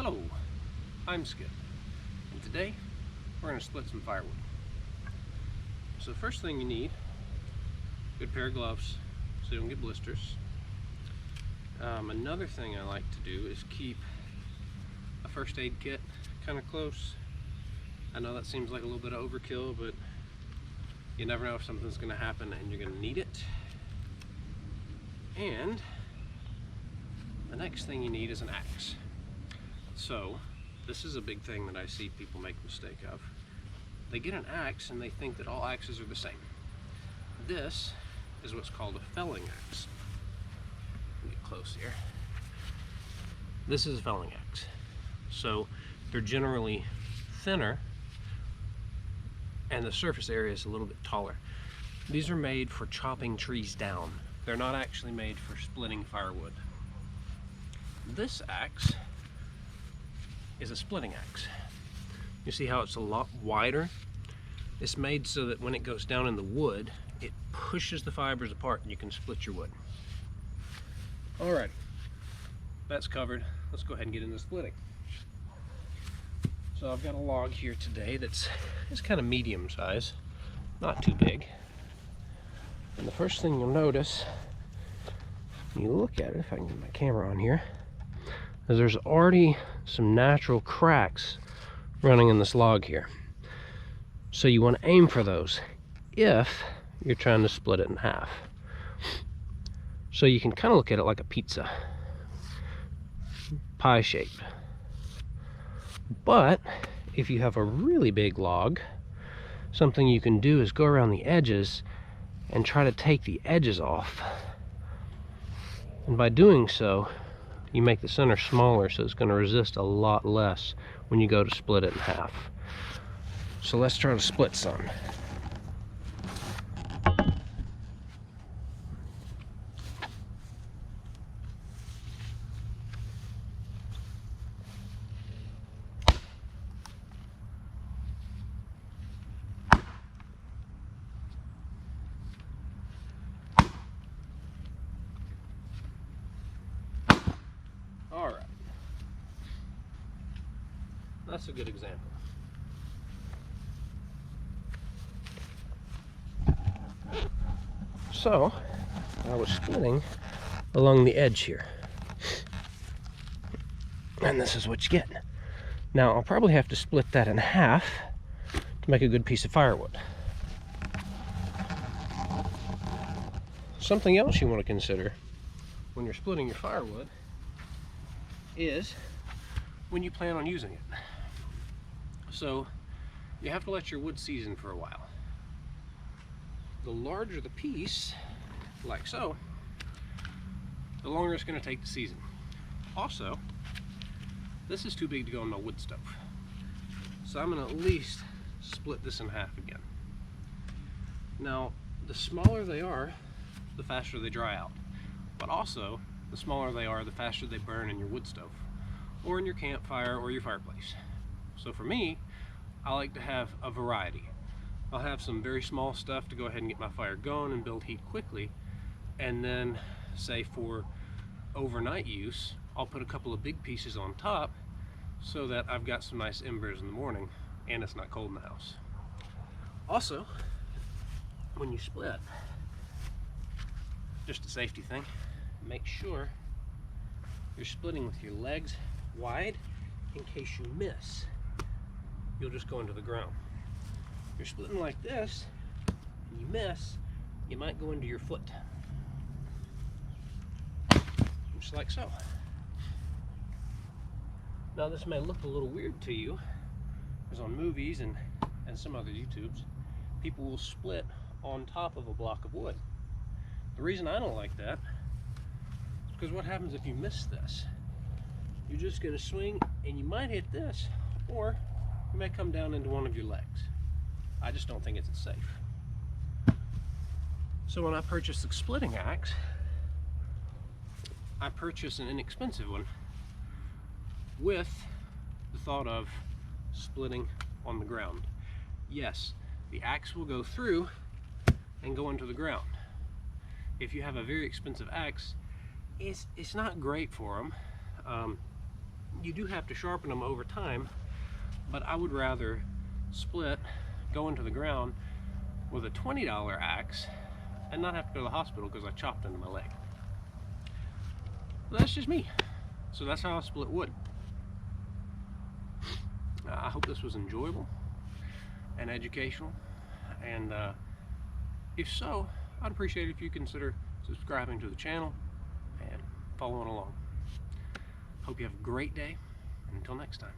Hello, I'm Skip, and today we're going to split some firewood. So the first thing you need, a good pair of gloves so you don't get blisters. Another thing I like to do is keep a first aid kit kind of close. I know that seems like a little bit of overkill, but you never know if something's going to happen and you're going to need it. And the next thing you need is an axe. So this is a big thing that I see people make a mistake of. They get an axe and they think that all axes are the same. This is what's called a felling axe. Let me get close here. This is a felling axe. So they're generally thinner and the surface area is a little bit taller. These are made for chopping trees down. They're not actually made for splitting firewood. This axe is a splitting axe. You see how it's a lot wider? It's made so that when it goes down in the wood, it pushes the fibers apart and you can split your wood. Alright, that's covered. Let's go ahead and get into splitting. So I've got a log here today it's kind of medium size, not too big. And the first thing you'll notice, when you look at it, if I can get my camera on here, is there's already some natural cracks running in this log here. So you want to aim for those if you're trying to split it in half. So you can kind of look at it like a pizza, pie shape. But if you have a really big log, something you can do is go around the edges and try to take the edges off. And by doing so, you make the center smaller, so it's going to resist a lot less when you go to split it in half. So let's try to split some. Alright, that's a good example. So, I was splitting along the edge here. And this is what you get. Now, I'll probably have to split that in half to make a good piece of firewood. Something else you want to consider when you're splitting your firewood is when you plan on using it. So you have to let your wood season for a while. The larger the piece, like so, the longer it's going to take to season. Also, this is too big to go in my wood stove, so I'm going to at least split this in half again. Now, the smaller they are, the faster they dry out, but also the smaller they are, the faster they burn in your wood stove or in your campfire or your fireplace. So for me, I like to have a variety. I'll have some very small stuff to go ahead and get my fire going and build heat quickly, and then say for overnight use, I'll put a couple of big pieces on top so that I've got some nice embers in the morning and it's not cold in the house. Also, when you split, just a safety thing, make sure you're splitting with your legs wide in case you miss. You'll just go into the ground. If you're splitting like this and you miss, you might go into your foot. Just like so. Now this may look a little weird to you, because on movies and some other YouTubes, people will split on top of a block of wood. The reason I don't like that is because what happens if you miss this? You're just going to swing and you might hit this, or you may come down into one of your legs. I just don't think it's safe. So when I purchased the splitting axe, I purchased an inexpensive one with the thought of splitting on the ground. Yes, the axe will go through and go into the ground. If you have a very expensive axe, it's not great for them. You do have to sharpen them over time, but I would rather split, go into the ground with a $20 axe and not have to go to the hospital because I chopped into my leg. But that's just me. So that's how I split wood. I hope this was enjoyable and educational, and if so, I'd appreciate it if you consider subscribing to the channel and following along. Hope you have a great day, and until next time.